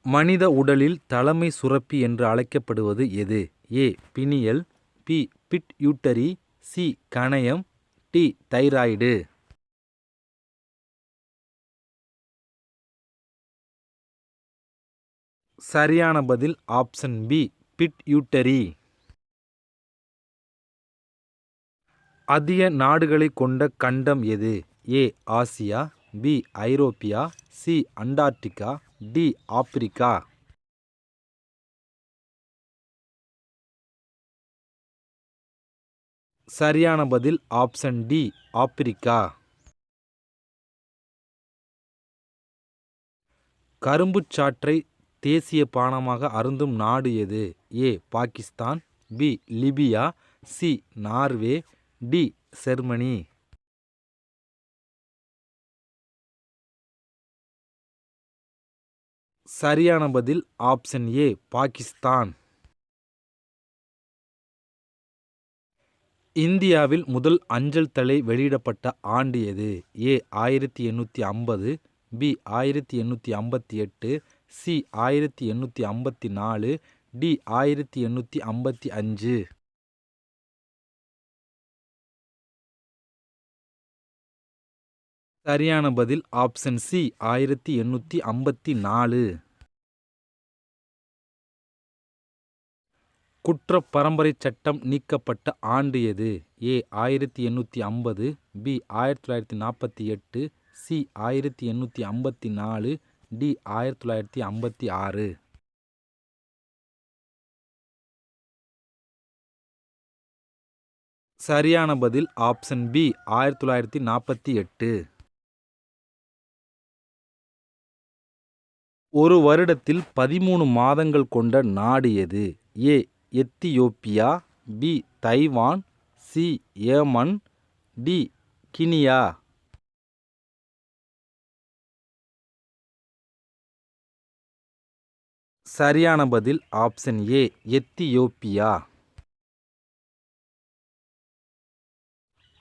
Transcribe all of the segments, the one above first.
மனித உடலில் தலைமை சுரப்பி என்று அழைக்கப்படுவது எது? A. Pineal, B. Pituitary, C. கணையம், டி. தைராய்டு. சரியான பதில் ஆப்ஷன் பி. பிட்யூட்டரி. அதிக நாடுகளை கொண்ட கண்டம் எது? A. Asia, B. Europe, C. Antarctica, D. Africa. சரியான பதில் ஆப்ஷன் டி. ஆப்பிரிக்கா. கரும்புச் சாற்றை தேசிய பானமாக அருந்தும் நாடு எது? A. Pakistan, B. Libya, C. Norway, D. Germany. சரியான பதில் ஆப்ஷன் ஏ. பாகிஸ்தான். இந்தியாவில் முதல் அஞ்சல் தலை வெளியிடப்பட்ட ஆண்டு எது? ஏ. 1850, பி. 1858, சி. 1854, டி. 1855. சரியான பதில் ஆப்ஷன் சி. 1854. குற்றப் பரம்பரை சட்டம் நீக்கப்பட்ட ஆண்டு எது? ஏ. 1850, பி. 1948, சி. 1854, டி. 1956. சரியான பதில் ஆப்ஷன் பி. 1948. ஒரு வருடத்தில் 13 மாதங்கள் கொண்ட நாடு எது? A. Ethiopia, B. Taiwan, C. Yemen, D. Guinea. சரியான பதில் ஆப்ஷன் ஏ. எத்தியோப்பியா.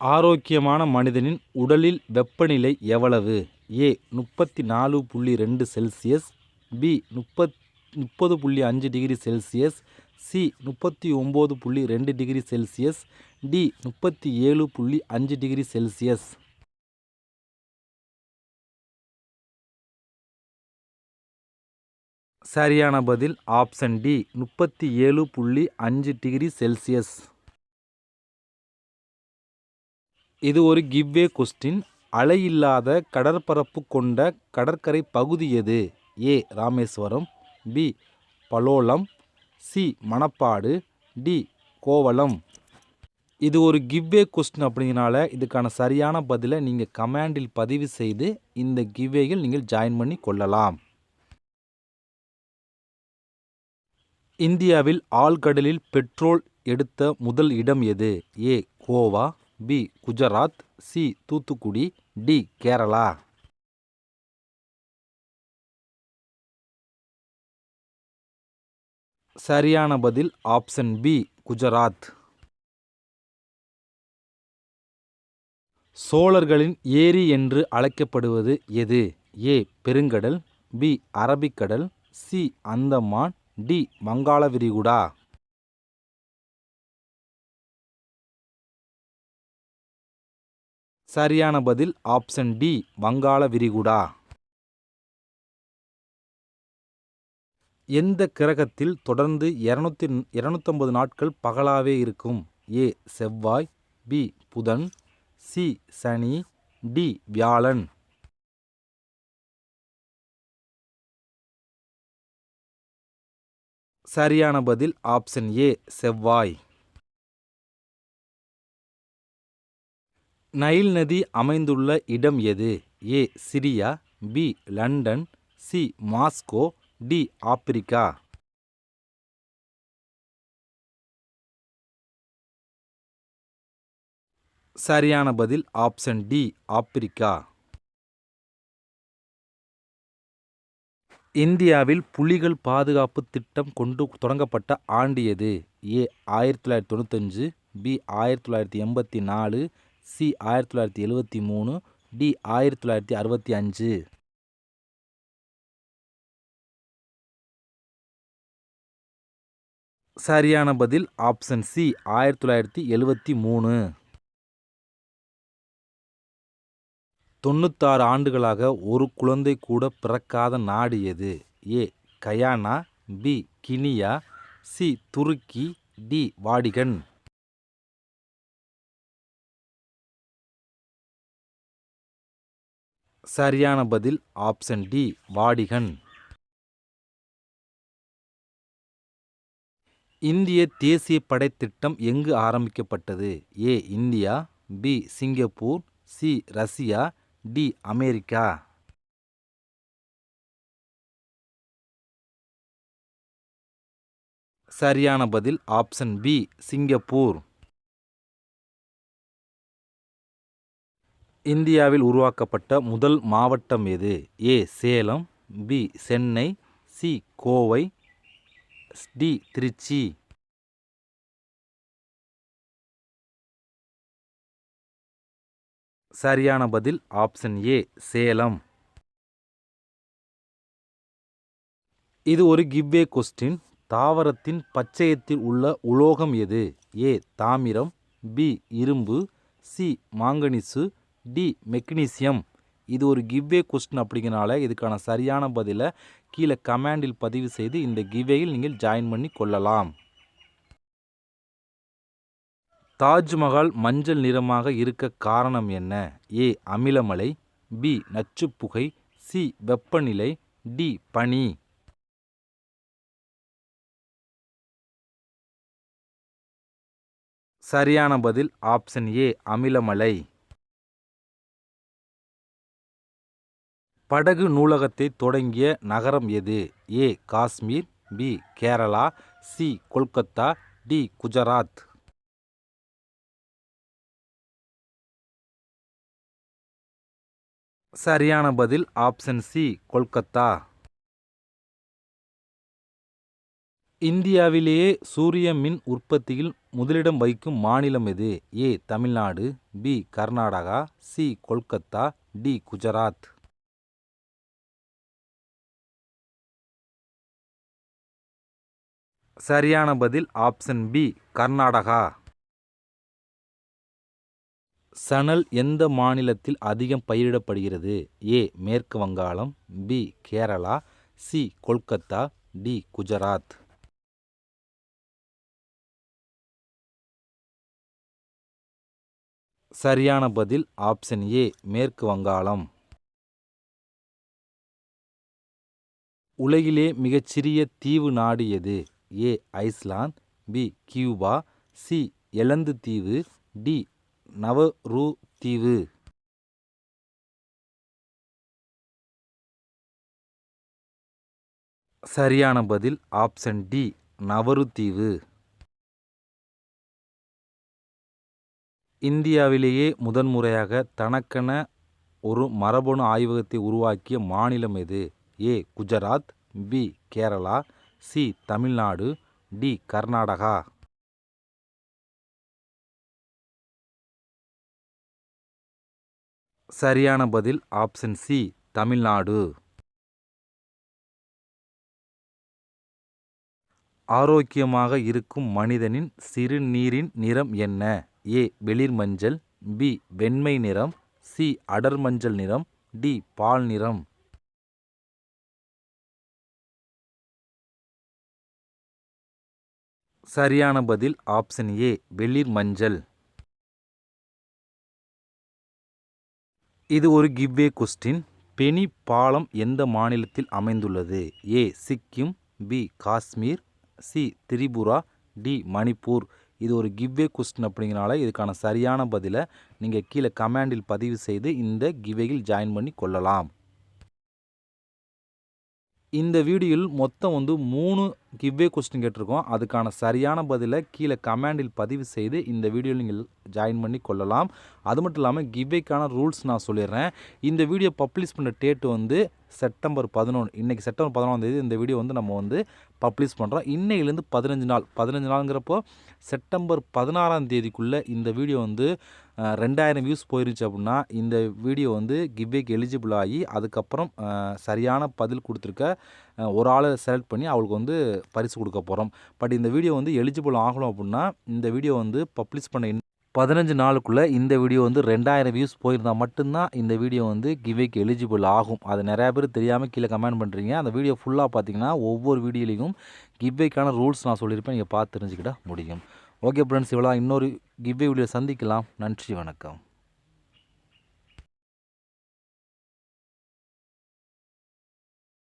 ஆரோக்கியமான மனிதனின் உடலில் வெப்பநிலை எவ்வளவு? A. 34.2 Celsius, B. 30.5 degree Celsius, C. 39.2 degree Celsius, D. 37.5 degree Celsius. சரியான பதில் ஆப்ஷன் டி. 37.5 degree Celsius. இது ஒரு கிவ்வே கொஸ்டின். அலையில்லாத கடற்பரப்பு கொண்ட கடற்கரை பகுதி எது? A. Rameswaram, B. Palolem, C. Manapad, D. Kovalam. இது ஒரு கிவ்வே கொஸ்டின் அப்படிங்கிறனால இதுக்கான சரியான பதிலை நீங்கள் கமெண்டில் பதிவு செய்து இந்த கிவ்வேயில் நீங்கள் ஜாயின் பண்ணி கொள்ளலாம். இந்தியாவில் ஆழ்கடலில் பெட்ரோல் எடுத்த முதல் இடம் எது? A. Goa, B. Gujarat, C. Thoothukudi, D. Kerala. சரியான பதில் ஆப்ஷன் பி. குஜராத். சோழர்களின் ஏரி என்று அழைக்கப்படுவது எது? ஏ. பெருங்கடல், பி. அரபிக்கடல், சி. அந்தமான், டி. வங்காள விரிகுடா. சரியான பதில் ஆப்ஷன் டி. வங்காள விரிகுடா. எந்த கிரகத்தில் தொடர்ந்து 250 நாட்கள் பகலாவே இருக்கும்? ஏ. செவ்வாய், பி. புதன், சி. சனி, டி. வியாழன். சரியான பதில் ஆப்ஷன் ஏ. செவ்வாய். நைல் நதி அமைந்துள்ள இடம் எது? A. Syria, B. London, C. Moscow, D. Africa. சரியான பதில் ஆப்ஷன் டி. ஆப்பிரிக்கா. இந்தியாவில் புலிகள் பாதுகாப்பு திட்டம் தொடங்கப்பட்ட ஆண்டு எது? ஏ. 1995, பி. 1984, சி. 1973, டி. 1965. சரியான பதில் ஆப்ஷன் சி 1973. 96 ஆண்டுகளாக ஒரு குழந்தை கூட பிறக்காத நாடு எது? ஏ கயானா, பி கினியா, சி துருக்கி, டி வாடிகன். சரியான பதில் ஆப்ஷன் டி வாடிகன். இந்திய தேசிய படைத்திட்டம் எங்கு ஆரம்பிக்கப்பட்டது? A India, B Singapore, C Russia, D America. சரியான பதில் ஆப்ஷன் பி சிங்கப்பூர். இந்தியாவில் உருவாக்கப்பட்ட முதல் மாவட்டம் எது? A Salem, B Chennai, C Kovai, D Trichy. சரியான பதில் ஆப்ஷன் ஏ சேலம். இது ஒரு கிவ்வே கொஸ்டின். தாவரத்தின் பச்சையத்தில் உள்ள உலோகம் எது? ஏ தாமிரம், பி இரும்பு, சி மாங்கனீசு, டி மெக்னீசியம். இது ஒரு கிவ்வே கொஸ்டின் அப்படிங்கிறனால இதுக்கான சரியான பதிலை கீழே கமெண்டில் பதிவு செய்து இந்த கிவ்வேயில் நீங்கள் ஜாயின் பண்ணி கொள்ளலாம். தாஜ்மஹால் மஞ்சள் நிறமாக இருக்க காரணம் என்ன? ஏ அமிலமழை, பி நச்சுப்புகை, சி வெப்பநிலை, டி பனி. சரியான பதில் ஆப்ஷன் ஏ அமிலமழை. படகு நூலகத்தை தொடங்கிய நகரம் எது? A Kashmir, B Kerala, C Kolkata, D Gujarat. சரியான பதில் ஆப்ஷன் சி கொல்கத்தா. இந்தியாவிலேயே சூரிய மின் உற்பத்தியில் முதலிடம் வகிக்கும் மாநிலம் எது? A Tamil Nadu, B Karnataka, C Kolkata, D Gujarat. சரியான பதில் ஆப்ஷன் பி கர்நாடகா. சணல் எந்த மாநிலத்தில் அதிகம் பயிரிடப்படுகிறது? ஏ மேற்கு வங்காளம், B Kerala, C Kolkata, D Gujarat. சரியான பதில் ஆப்ஷன் ஏ மேற்கு வங்காளம். உலகிலே மிகச்சிறிய தீவு நாடு எது? ஏ ஐஸ்லாந்து, பி கியூபா, சி எலந்து தீவு, டி நவரு தீவு. சரியான பதில் ஆப்ஷன் டி நவரு தீவு. இந்தியாவிலேயே முதன்முறையாக தனக்கென ஒரு மரபணு ஆய்வகத்தை உருவாக்கிய மாநிலம் எது? A Gujarat, B Kerala, C Tamil Nadu, D Karnataka. சரியான பதில் ஆப்ஷன் சி தமிழ்நாடு. ஆரோக்கியமாக இருக்கும் மனிதனின் சிறுநீரின் நிறம் என்ன? ஏ வெளிர் மஞ்சள், பி வெண்மை நிறம், சி அடர் மஞ்சள் நிறம், டி பால் நிறம். சரியான பதில் ஆப்ஷன் ஏ வெளிர் மஞ்சள். இது ஒரு கிவ்வே கொஸ்டின். பெனி பாலம் எந்த மாநிலத்தில் அமைந்துள்ளது? A Sikkim, B Kashmir, C Tripura, D Manipur. இது ஒரு கிவ்வே கொஸ்டின் அப்படிங்கிறனால இதுக்கான சரியான பதிலை நீங்கள் கீழே கமெண்டில் பதிவு செய்து இந்த கிவ்வேயில் ஜாயின் பண்ணி கொள்ளலாம். இந்த வீடியோவில் மொத்தம் 3 கிவ்வே கொஸ்டின் கேட்டிருக்கோம். அதுக்கான சரியான பதிலை கீழே கமெண்டில் பதிவு செய்து இந்த வீடியோவில் நீங்கள் ஜாயின் பண்ணி கொள்ளலாம். அது மட்டும் இல்லாமல் கிவ்வேக்கான ரூல்ஸ் நான் சொல்லிடுறேன். இந்த வீடியோ பப்ளிஷ் பண்ண டேட்டு செப்டம்பர் 11. இன்றைக்கி செப்டம்பர் 11ஆம் தேதி இந்த வீடியோ நம்ம பப்ளிஷ் பண்ணுறோம். இன்னையிலேருந்து 15 நாளுங்கிறப்போ செப்டம்பர் 16ஆம் தேதிக்குள்ளே இந்த வீடியோ 2000 வியூஸ் போயிருந்துச்சு அப்படின்னா இந்த வீடியோ கிவ்வேக்கு எலிஜிபிள் ஆகி அதுக்கப்புறம் சரியான பதில் கொடுத்துருக்க ஒரு ஆளை செலக்ட் பண்ணி அவளுக்கு பரிசு கொடுக்க போகிறோம். பட் இந்த வீடியோ வந்து எலிஜிபிள் ஆகணும் அப்படின்னா இந்த வீடியோ வந்து பப்ளிஷ் பண்ண 15 நாளுக்குள்ளே இந்த வீடியோ வந்து 2000 வியூஸ் போயிருந்தால் மட்டும்தான் இந்த வீடியோ வந்து கிவ்வேக்கு எலிஜிபிள் ஆகும். அது நிறையா பேர் தெரியாமல் கீழே கமெண்ட் பண்ணுறீங்க. அந்த வீடியோ ஃபுல்லாக பார்த்தீங்கன்னா ஒவ்வொரு வீடியோலையும் கிவ்வேக்கான ரூல்ஸ் நான் சொல்லியிருப்பேன். நீங்கள் பார்த்து தெரிஞ்சுக்கிட முடியும். ஓகே ஃப்ரெண்ட்ஸ், இவ்வளோ இன்னொரு கிவ்வே வீடியோ சந்திக்கலாம். நன்றி, வணக்கம்.